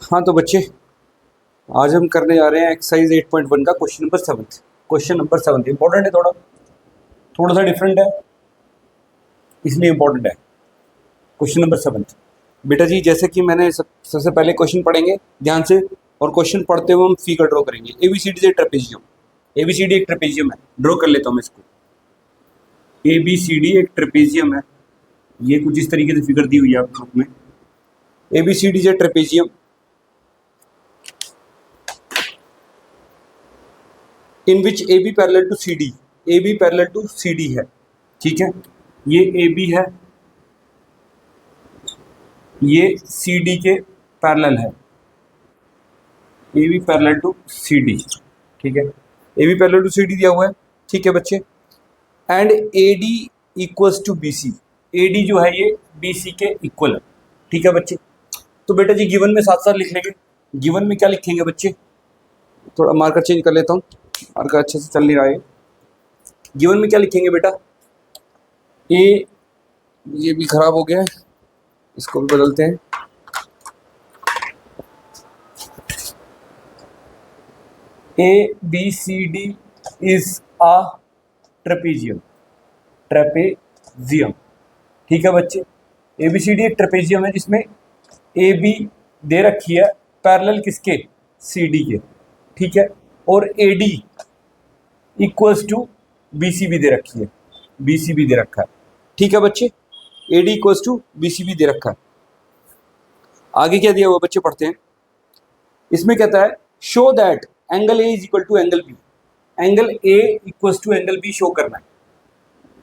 हाँ तो बच्चे, आज हम करने जा रहे हैं एक्सरसाइज 8.1 का question number 7। Question number 7 important है, थोड़ा सा डिफरेंट है, इसलिए इंपॉर्टेंट है। क्वेश्चन नंबर 7 बेटा जी, जैसे कि मैंने सबसे पहले क्वेश्चन पढ़ेंगे ध्यान से, और क्वेश्चन पढ़ते हुए हम फिगर ड्रॉ करेंगे। ABCD से ट्रेपेजियम, ABCD एक ट्रेपेजियम है, ड्रॉ कर लेता हूँ मैं इसको। ABCD एक ट्रेपेजियम है, ये कुछ इस तरीके से फिगर दी हुई है आप ग्रुप में। ABCD से trapezium in which AB parallel to CD, AB parallel to CD है, ठीक है। ये AB है, ये CD के पैरेलल है, AB पैरेलल टू CD, ठीक है। AB पैरेलल टू CD दिया हुआ है, ठीक है बच्चे। And AD equals to BC, AD जो है ये BC के इक्वल है, ठीक है बच्चे। तो बेटा जी गिवन में साथ साथ लिख लेंगे। गिवन में क्या लिखेंगे बच्चे, थोड़ा मार्कर चेंज कर लेता हूँ, मार्कर अच्छे से चल नहीं रहा है। गिवन में क्या लिखेंगे बेटा, ये भी खराब हो गया है, इसको भी बदलते हैं। ABCD इज अ ट्रेपेजियम, ठीक है बच्चे। ABCD एक ट्रेपेजियम है जिसमें AB दे रखी है पैरेलल किसके, CD के, ठीक है। और AD इक्वल्स टू BC भी दे रखी है, BC भी दे रखा है, ठीक है बच्चे। AD इक्वल्स टू BC भी दे रखा है। आगे क्या दिया हुआ बच्चे, पढ़ते हैं। इसमें कहता है show that angle A is equal to angle B, angle A equals to angle B show करना है।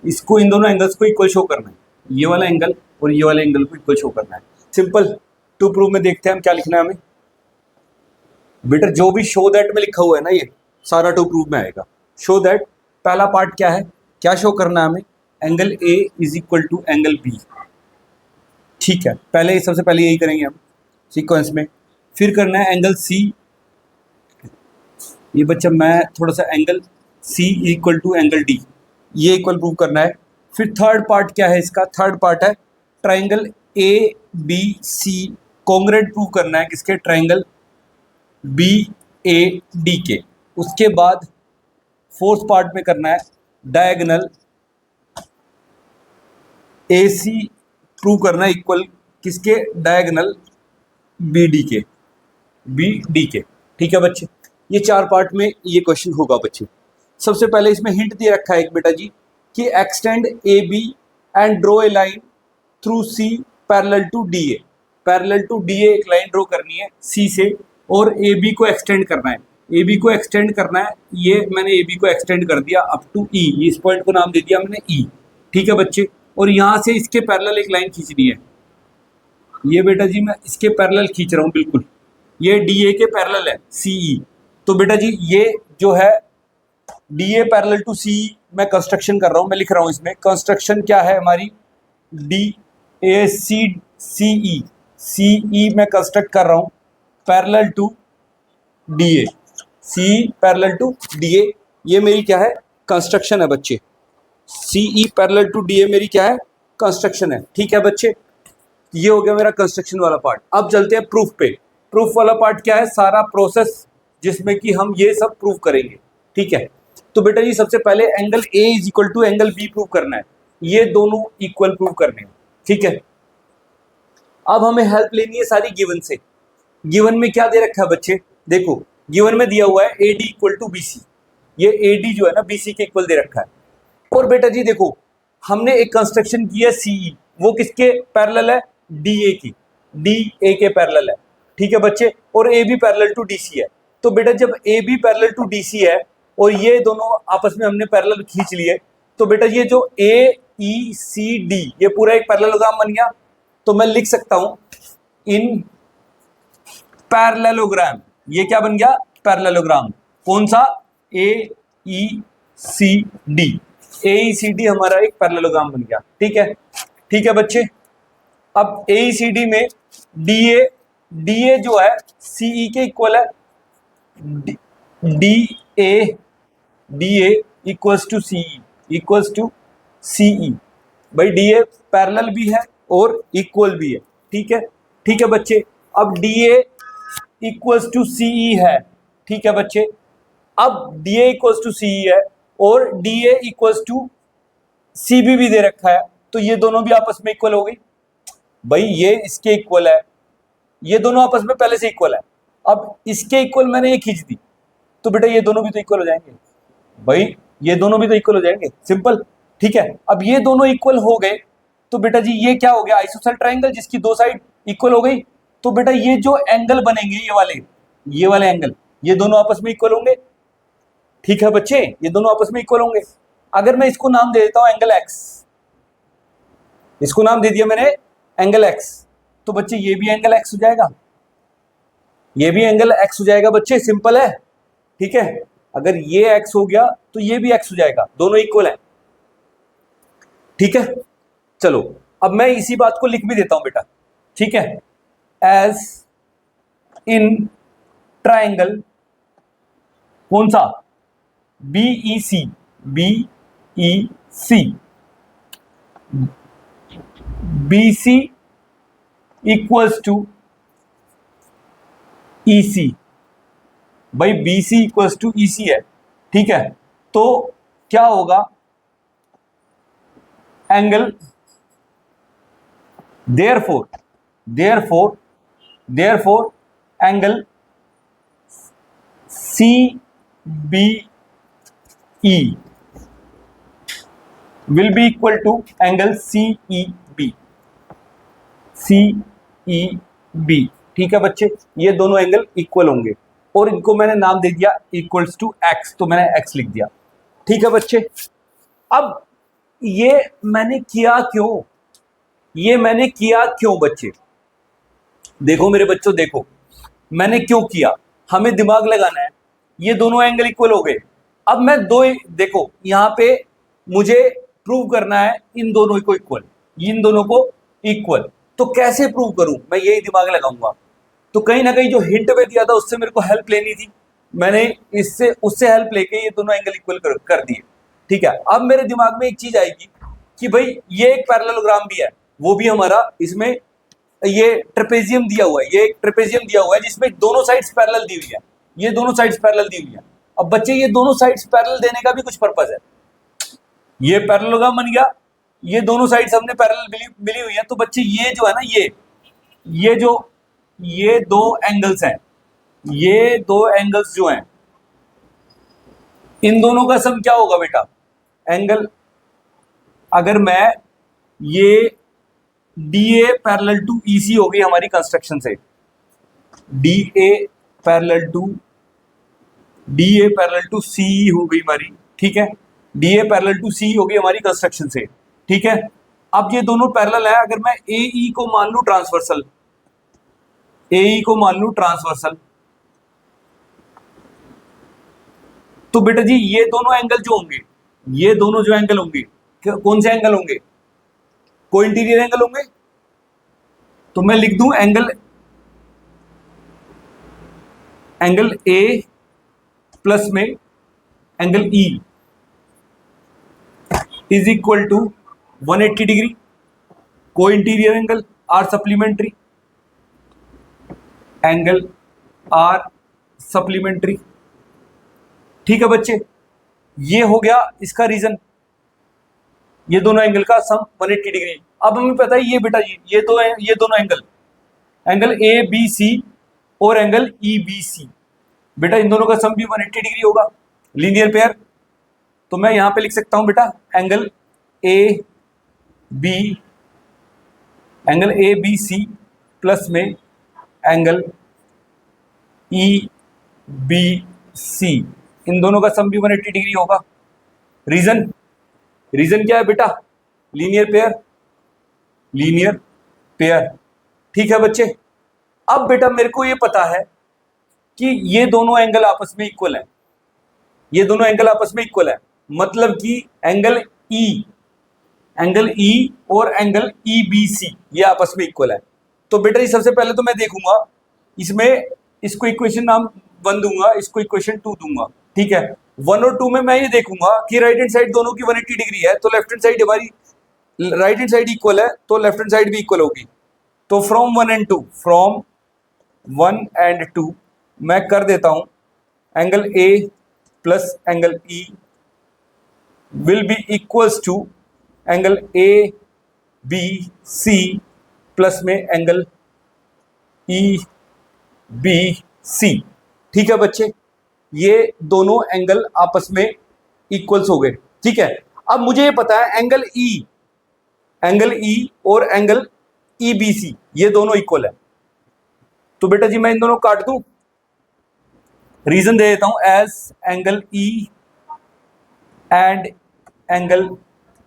इसको, इन दोनों एंगल्स को इक्वल शो करना है, ये वाला एंगल और ये वाला एंगल को इक्वल शो करना है। सिंपल टू प्रूव में देखते हैं हम क्या लिखना है हमें। बेटा जो भी शो दैट में लिखा हुआ है ना, ये सारा टू प्रूव में आएगा। शो दैट पहला पार्ट क्या है, क्या शो करना है हमें, angle A is equal to angle B, ठीक है। पहले सबसे पहले यही करेंगे हम सीक्वेंस में। फिर करना है एंगल C, ये बच्चा मैं थोड़ा सा angle C equal to angle D, ये इक्वल प्रूव करना है। फिर थर्ड पार्ट क्या है इसका, थर्ड पार्ट है ट्राइंगल ABC कॉन्ग्रेंट प्रूव करना है किसके, ट्राइंगल BAD के। उसके बाद फोर्थ पार्ट में करना है डायगोनल AC प्रूव करना है इक्वल किसके, डायगोनल BD के, ठीक है बच्चे। ये चार पार्ट में ये क्वेश्चन होगा बच्चे। सबसे पहले इसमें हिंट दे रखा है एक बेटा जी कि extend AB and draw a line through C parallel to DA, parallel to DA एक लाइन ड्रॉ करनी है C से, और AB को एक्सटेंड करना है, AB को एक्सटेंड करना है। ये मैंने AB को एक्सटेंड कर दिया अप टू E, इस पॉइंट को नाम दे दिया मैंने E, ठीक है बच्चे। और यहाँ से इसके पैरेलल एक लाइन खींचनी है, ये बेटा जी मैं इसके पैरेलल खींच रहा हूँ, बिल्कुल ये DA के पैरेलल है CE। तो बेटा जी ये जो है DA पैरेलल टू CE मैं कंस्ट्रक्शन कर रहा हूँ, मैं लिख रहा हूँ इसमें कंस्ट्रक्शन क्या है हमारी, CE मैं कंस्ट्रक्ट कर रहा हूँ parallel to DA, CE parallel to DA, ये मेरी क्या है, कंस्ट्रक्शन है बच्चे। CE पैरेलल टू DA मेरी क्या है, कंस्ट्रक्शन है, ठीक है बच्चे। ये हो गया मेरा कंस्ट्रक्शन वाला पार्ट। अब चलते हैं प्रूफ पे। प्रूफ वाला पार्ट क्या है, सारा प्रोसेस जिसमें कि हम ये सब प्रूव करेंगे, ठीक है। तो बेटा जी सबसे पहले angle A is equal to angle B prove करना है, ये दोनों इक्वल प्रूव करने हैं, ठीक है। अब हमें हेल्प लेनी है सारी गिवन से। गिवन में क्या दे रखा है बच्चे, देखो गिवन में दिया हुआ है AD इक्वल टू BC, ये AD जो है ना BC के इक्वल दे रखा है। और बेटा जी देखो हमने एक कंस्ट्रक्शन की है CE, वो किसके पैरेलल है, DA की, DA के पैरेलल है, ठीक है बच्चे। और AB पैरेलल टू DC है। तो बेटा जब AB पैरेलल टू DC है और ये दोनों आपस में हमने पैरेलल खींच लिए, तो बेटा ये जो AECD ये पूरा एक पैरेललोग्राम बन गया। तो मैं लिख सकता हूं इन पैरेललोग्राम, ये क्या बन गया, पैरेललोग्राम। कौन सा, AECD हमारा एक पैरेललोग्राम बन गया, ठीक है बच्चे। अब AECD में DA जो है CE के इक्वल है, DA इक्वल्स टू CE, भाई DA पैरेलल भी है और इक्वल भी है, ठीक है बच्चे। अब DA इक्वल्स टू सीई है, ठीक है बच्चे। अब D A equals to CE है और D A equals to CB भी दे रखा है, तो ये दोनों भी आपस में इक्वल हो गई। भाई ये इसके इक्वल है, ये दोनों आपस में पहले से इक्वल है। अब इसके इक्वल मैंने ये खींच दी, तो बेटा ये दोनों भी तो इक्वल हो जाएंगे। भाई ये दोनों भी तो इक्वल हो जाएंगे, सिंपल, ठीक है। अब ये दोनों इक्वल हो गए तो बेटा जी ये क्या हो गया, आइसोसेल ट्रायंगल जिसकी दो साइड इक्वल हो गई। तो बेटा ये जो एंगल बनेंगे ये वाले एंगल, ये दोनों आपस में इक्वल होंगे, ठीक है बच्चे, ये दोनों आपस में इक्वल होंगे। अगर मैं इसको नाम दे देता हूं एंगल एक्स, इसको नाम दे दिया मैंने एंगल एक्स, तो बच्चे ये भी एंगल एक्स हो जाएगा, ये भी एंगल एक्स हो जाएगा बच्चे, सिंपल है, ठीक है। अगर ये एक्स हो गया तो ये भी एक्स हो जाएगा, दोनों इक्वल है, ठीक है। चलो अब मैं इसी बात को लिख भी देता हूं बेटा, ठीक है। एज इन ट्राइंगल, कौन सा, BEC, BEC, BC equals to EC. भाई बीसी इक्वल्स टू ईसी है, ठीक है। तो क्या होगा, angle therefore angle C B E will be equal to angle CE B, ठीक है बच्चे। ये दोनों एंगल इक्वल होंगे और इनको मैंने नाम दे दिया इक्वल्स टू एक्स, तो मैंने एक्स लिख दिया, ठीक है बच्चे। अब ये मैंने किया क्यों, ये मैंने किया क्यों बच्चे, देखो मेरे बच्चों, देखो मैंने क्यों किया, हमें दिमाग लगाना है। ये दोनों एंगल इक्वल हो गए, अब मैं देखो यहां पे मुझे प्रूव करना है इन दोनों को इक्वल, इन दोनों को इक्वल, तो कैसे प्रूव करूं, मैं यही दिमाग लगाऊंगा। तो कहीं ना कहीं जो हिंट में दिया था उससे मेरे को हेल्प लेनी थी, मैंने इससे उससे हेल्प लेके ये दोनों एंगल इक्वल कर दिए, ठीक है। अब मेरे दिमाग में एक चीज आएगी कि भाई ये एक पैरेललोग्राम भी है, वो भी हमारा इसमें ये ट्रेपेजियम दिया हुआ है, ये एक ट्रेपेजियम दिया हुआ है जिसमें दोनों साइड्स पैरेलल दी हुई है, ये दोनों साइड्स पैरेलल दी हुई है। अब बच्चे ये दोनों साइड्स पैरेलल देने का भी कुछ पर्पस है, ये पैरेललोग्राम बन गया, ये दोनों साइड्स हमने पैरेलल मिली हुई है, तो बच्चे ये जो है ना, ये दो एंगल्स हैं, ये दो एंगल्स जो हैं, इन दोनों का सम क्या होगा बेटा, एंगल, अगर मैं ये D A parallel to EC हो गई हमारी कंस्ट्रक्शन से, D A parallel to C हो गई हमारी, ठीक है, D A parallel to C हो गई हमारी कंस्ट्रक्शन से, ठीक है। अब ये दोनों पैरेलल है, अगर मैं ए ई को मान लू ट्रांसवर्सल, तो बेटा जी ये दोनों एंगल जो होंगे, ये दोनों जो एंगल होंगे, कौन से एंगल होंगे, को इंटीरियर एंगल होंगे। तो मैं लिख दूं एंगल ए प्लस में angle E is equal to 180 degree, को interior angle are supplementary, angle are supplementary, ठीक है बच्चे। ये हो गया इसका रीजन, ये दोनों एंगल का सम 180 डिग्री। अब हमें पता है ये बेटा ये दोनों एंगल ए बी सी और एंगल ई बी सी, बेटा इन दोनों का सम भी 180 डिग्री होगा, लीनियर पेयर। तो मैं यहां पे लिख सकता हूं बेटा angle A B C plus में एंगल ई बी सी, इन दोनों का सम भी 180 डिग्री होगा। रीजन क्या है बेटा, लीनियर पेयर, ठीक है बच्चे। अब बेटा मेरे को ये पता है कि ये दोनों एंगल आपस में इक्वल है, ये दोनों एंगल आपस में इक्वल है, मतलब कि एंगल ई और एंगल ई बी सी ये आपस में इक्वल है। तो बेटा जी सबसे पहले तो मैं देखूंगा इसमें, इसको इक्वेशन नाम 1 दूंगा, इसको इक्वेशन 2 दूंगा, ठीक है। 1 और 2 में मैं ये देखूंगा कि राइट हैंड साइड दोनों की 180 डिग्री है, तो लेफ्ट हैंड साइड हमारी राइट हैंड साइड इक्वल है, तो लेफ्ट हैंड साइड भी इक्वल होगी। तो फ्रॉम 1 and 2, फ्रॉम 1 एंड 2 मैं कर देता हूं, angle A plus angle E will be equals to angle A B C plus में एंगल ई बी सी। ठीक है बच्चे, ये दोनों एंगल आपस में इक्वल्स हो गए। ठीक है, अब मुझे ये पता है एंगल ई और एंगल ई बी सी ये दोनों इक्वल है। तो बेटा जी मैं इन दोनों काट दूं, रीजन दे देता हूं, as angle E and angle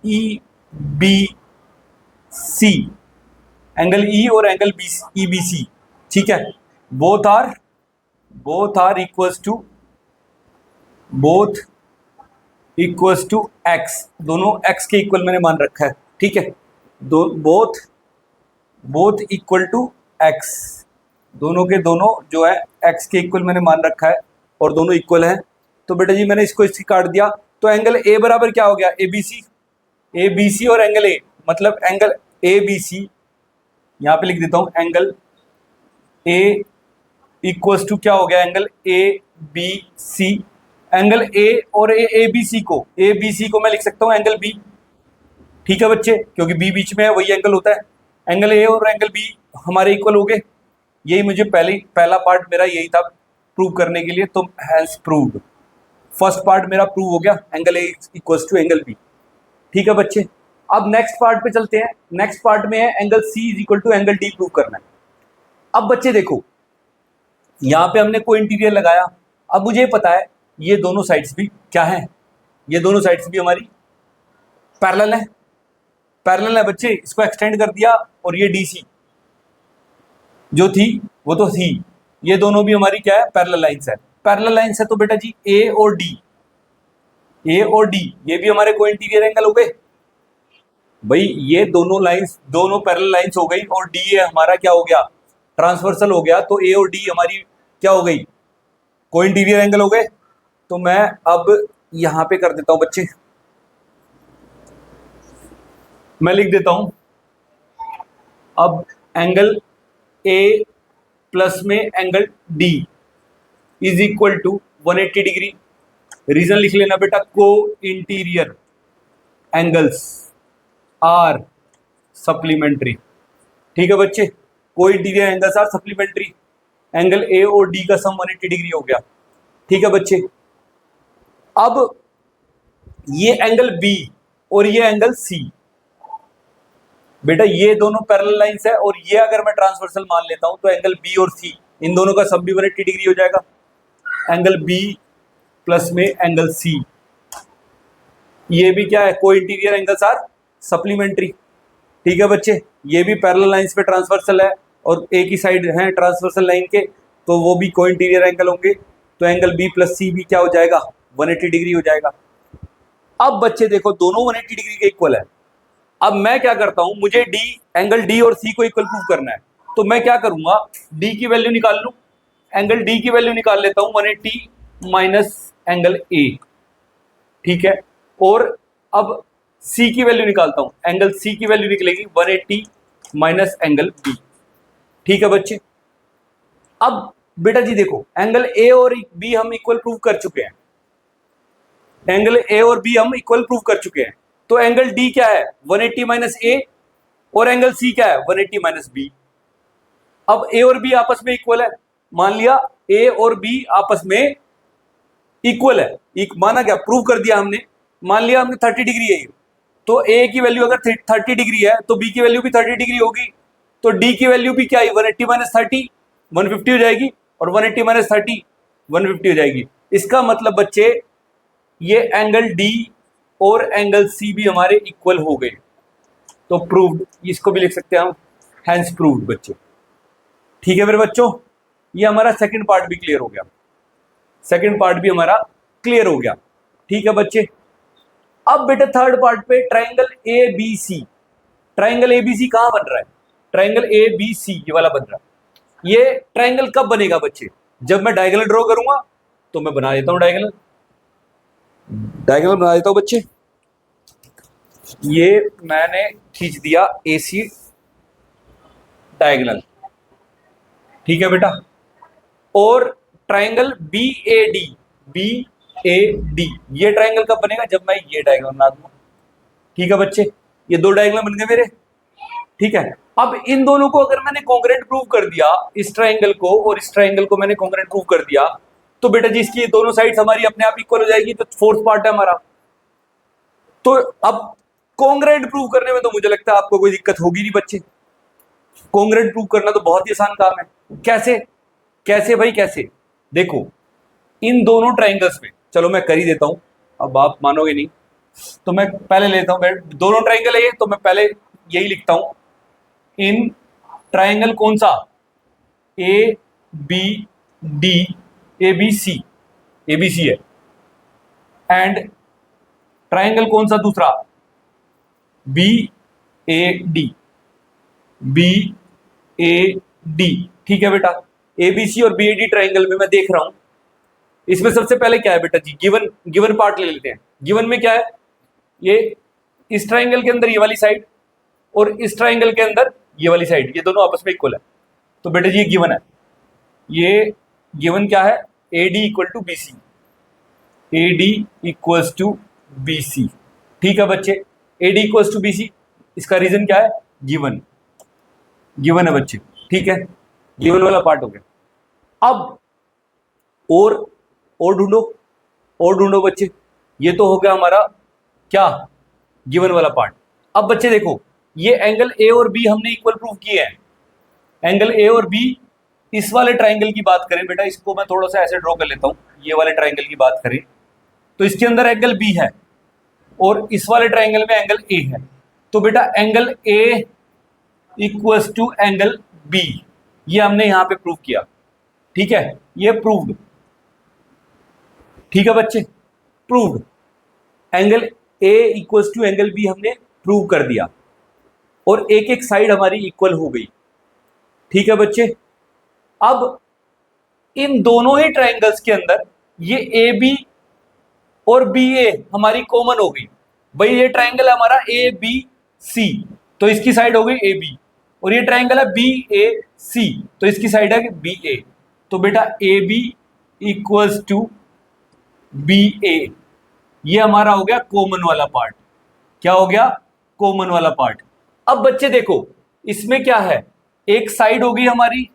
E B C, angle E और एंगल ई बी सी। ठीक है, both are equals to x, दोनों एक्स के इक्वल मैंने मान रखा है। ठीक है, बोथ इक्वल टू एक्स, दोनों के दोनों जो है एक्स के इक्वल मैंने मान रखा है और दोनों इक्वल हैं। तो बेटा जी मैंने इसको इससे काट दिया, तो एंगल ए बराबर क्या हो गया, ए बी सी और एंगल ए, मतलब एंगल ए बी सी, यहां पे लिख देता हूं एंगल ए इक्वल्स टू क्या हो गया, angle A B C. Angle A और ए बी सी को मैं लिख सकता हूं एंगल बी। ठीक है बच्चे, क्योंकि बी बीच में है वही एंगल होता है। एंगल ए और एंगल बी हमारे इक्वल हो गए, यही मुझे पहला पार्ट मेरा यही था प्रूव करने के लिए, तो हैंस प्रूव्ड, फर्स्ट पार्ट मेरा प्रूव हो गया, angle A equals to angle B. ठीक है बच्चे, अब नेक्स्ट पार्ट पे चलते हैं। नेक्स्ट पार्ट में है angle C is equal to angle D prove करना है। अब बच्चे देखो, यहां पे हमने कोई इंटीरियर लगाया, अब मुझे पता है ये दोनों साइड्स भी क्या है, ये दोनों साइड्स भी हमारी पैरेलल है बच्चे, इसको एक्सटेंड कर दिया और ये डीसी जो थी वो तो थी, ये दोनों भी हमारी क्या है, पैरेलल लाइंस है। तो बेटा जी ए और डी ये भी हमारे कोई इंटीरियर एंगल हो गए भाई, ये दोनों पैरेलल लाइंस हो गई, और डी ए हमारा क्या हो गया, ट्रांसवर्सल हो गया। तो ए और डी हमारी क्या हो गई, कोई इंटीरियर एंगल हो गए। तो मैं अब यहां पे कर देता हूं बच्चे, मैं लिख देता हूं अब एंगल ए प्लस में angle D is equal to 180 degree. Reason लिख लेना बेटा, को इंटीरियर एंगल्स आर सप्लीमेंट्री। ठीक है बच्चे, को interior angles are supplementary, angle A और डी का सम 180 डिग्री हो गया। ठीक है बच्चे, अब ये एंगल बी और ये एंगल सी, बेटा ये दोनों पैरेलल लाइंस है, और ये अगर मैं ट्रांसवर्सल मान लेता हूं तो एंगल बी और सी इन दोनों का सम भी 180 डिग्री हो जाएगा। एंगल बी प्लस में एंगल सी, ये भी क्या है, को इंटीरियर एंगल्स आर सप्लीमेंट्री। ठीक है बच्चे, ये भी पैरेलल लाइंस पे ट्रांसवर्सल है और एक ही साइड है ट्रांसवर्सल लाइन के, तो वो भी को इंटीरियर एंगल होंगे। तो एंगल बी प्लस सी भी क्या हो जाएगा, 180 डिग्री हो जाएगा। अब बच्चे देखो, दोनों 180 डिग्री के इक्वल है। अब मैं क्या करता हूं, मुझे एंगल डी और सी को इक्वल प्रूव करना है, तो मैं क्या करूंगा, डी की वैल्यू निकाल लूं, एंगल डी की वैल्यू निकाल लेता हूं 180 माइनस एंगल ए। ठीक है, और अब सी की वैल्यू निकालता हूं, एंगल सी की वैल्यू निकलेगी 180 माइनस एंगल बी। ठीक है बच्चे, अब बेटा जी देखो, एंगल ए और बी हम इक्वल प्रूव कर चुके हैं, एंगल ए और बी हम इक्वल प्रूव कर चुके हैं। तो एंगल डी क्या है, 180 माइनस ए, और एंगल सी क्या है, 180 माइनस बी। अब ए और बी आपस में इक्वल है, मान लिया ए और बी आपस में इक्वल है, माना क्या, प्रूव कर दिया हमने, मान लिया हमने 30 डिग्री है, तो ए की वैल्यू अगर 30 डिग्री है तो बी की वैल्यू भी 30 डिग्री होगी। तो डी की वैल्यू भी क्या है, 180 माइनस 30 150 हो जाएगी, और 180 माइनस 30 150 हो जाएगी। इसका मतलब बच्चे ये एंगल डी और एंगल सी भी हमारे इक्वल हो गए, तो प्रूव्ड, इसको भी लिख सकते हैं हम, हैंस प्रूव्ड बच्चे। ठीक है मेरे बच्चों, ये हमारा सेकंड पार्ट भी क्लियर हो गया, सेकंड पार्ट भी हमारा क्लियर हो गया। ठीक है बच्चे, अब बेटा थर्ड पार्ट पे triangle A B C, triangle A B C कहां बन रहा है, ट्राइंगल ए बी सी ये वाला बन रहा है। ये ट्राइंगल कब बनेगा बच्चे, जब मैं डायगोनल ड्रॉ करूंगा, तो मैं बना देता हूं डायगोनल बना देता हूं बच्चे। ये मैंने खींच दिया AC डायगोनल। ठीक है बेटा, और ट्राइंगल बी ए डी, ये ट्राइंगल कब बनेगा? जब मैं ये डायग्राम बना दूंगा। ठीक है बच्चे, ये दो डायग्राम बन गए मेरे। ठीक है, अब इन दोनों को अगर मैंने कॉन्ग्रुएंट प्रूव कर दिया, इस ट्राइंगल को और इस ट्राइंगल को मैंने कॉन्ग्रुएंट प्रूव कर दिया, तो बेटा जी इसकी दोनों साइड्स हमारी अपने आप इक्वल हो जाएगी, तो फोर्थ पार्ट है हमारा। तो अब कॉन्ग्रुएंट प्रूव करने में तो मुझे लगता है आपको कोई दिक्कत होगी नहीं बच्चे। कॉन्ग्रुएंट प्रूव करना तो बहुत ही आसान काम है। कैसे कैसे भाई कैसे? देखो, इन दोनों ट्राइंगल्स में, चलो मैं कर ही देता हूं, अब आप मानोगे नहीं, तो मैं पहले लेता हूं, दोनों ट्राइंगल है ये, तो मैं पहले यही लिखता हूं, इन ट्राइंगल कौन सा? A B D, A B C है, एंड ट्राइंगल कौन सा दूसरा? बी ए डी, ठीक है बेटा। एबीसी और बीएडी ट्राइंगल में मैं देख रहा हूं, इसमें सबसे पहले क्या है बेटा जी? गिवन पार्ट ले लेते हैं। गिवन में क्या है? ये इस ट्राइंगल के अंदर ये वाली साइड और इस ट्राइंगल के अंदर ये वाली साइड, ये दोनों आपस में इक्वल है। तो बेटा जी ये गिवन है। ये गिवन क्या है? AD equal to BC, AD equals to BC. ठीक है बच्चे, एडी इक्वल्स टू बीसी, इसका रीजन क्या है? गिवन है बच्चे। ठीक है, गिवन वाला पार्ट हो गया। अब और ढूंढो बच्चे, ये तो हो गया हमारा क्या? गिवन वाला पार्ट। अब बच्चे देखो, ये एंगल ए और बी हमने इक्वल प्रूव किए हैं। एंगल ए और बी, इस वाले ट्राइंगल की बात करें बेटा, इसको मैं थोड़ा सा ऐसे ड्रॉ कर लेता हूं, ये वाले ट्राइंगल की बात करें तो इसके अंदर एंगल बी है और इस वाले ट्राइंगल में एंगल ए है। तो बेटा angle A equals to angle B, ये हमने यहां पे प्रूव किया। ठीक है, ये प्रूव्ड। ठीक है बच्चे, proved. Angle A equals to angle B हमने प्रूव कर दिया और एक एक साइड हमारी इक्वल हो गई। ठीक है बच्चे, अब इन दोनों ही ट्राइंगल्स के अंदर ये ए बी और बी ए हमारी कॉमन हो गई। भाई ये ट्राइंगल है हमारा ए बी सी, तो इसकी साइड हो गई ए बी, और ये ट्राइंगल है बी ए सी, तो इसकी साइड है बी ए। तो बेटा A B equals to B A, ये हमारा हो गया कॉमन वाला पार्ट। क्या हो गया? कॉमन वाला पार्ट। अब बच्चे देखो, इसमें क्या है? एक साइड हो गई हमारी,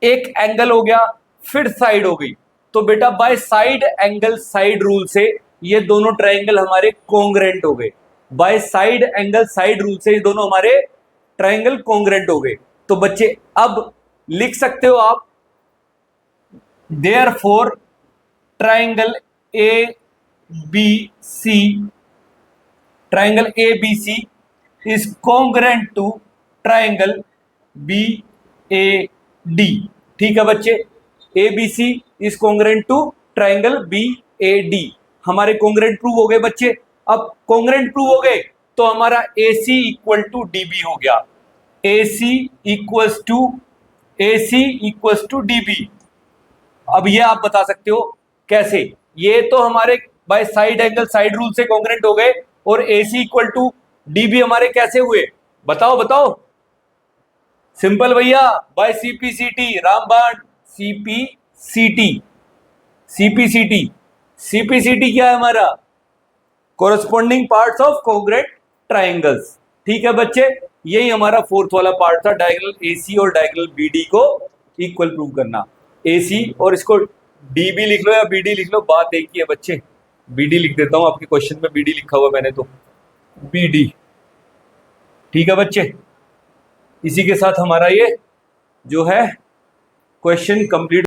एक एंगल हो गया, फिर साइड हो गई। तो बेटा by side angle side rule से ये दोनों ट्राइंगल हमारे कॉन्ग्रुएंट हो गए। By side angle side rule से ये दोनों हमारे ट्राइंगल कॉन्ग्रुएंट हो गए। तो बच्चे अब लिख सकते हो आप, therefore triangle A B C, triangle A B C is congruent to triangle B A D. ठीक है बच्चे, A B C is congruent to triangle B A D. हमारे कॉन्ग्रुएंट प्रूव हो गए बच्चे। अब कॉन्ग्रुएंट प्रूव हो गए तो हमारा ए सी इक्वल टू डी बी हो गया। ए सी इक्वल्स टू डी बी। अब ये आप बता सकते हो कैसे? ये तो हमारे by side angle side rule से कॉन्ग्रुएंट हो गए, और ए सी इक्वल टू डी बी हमारे कैसे हुए? बताओ। सिंपल भैया, बाय सीपीसीटी, रामबाण सीपीसीटी क्या है हमारा? Corresponding parts of congruent triangles. ठीक है बच्चे, यही हमारा फोर्थ वाला पार्ट था, डायगोनल एसी और डायगोनल बीडी को इक्वल प्रूव करना। एसी और इसको डीबी लिख लो या बीडी लिख लो, बात एक ही है बच्चे। बीडी लिख देता हूं, आपके क्वेश्चन में बीडी लिखा हुआ मैंने, तो बीडी। ठीक है बच्चे, इसी के साथ हमारा ये जो है क्वेश्चन कंप्लीट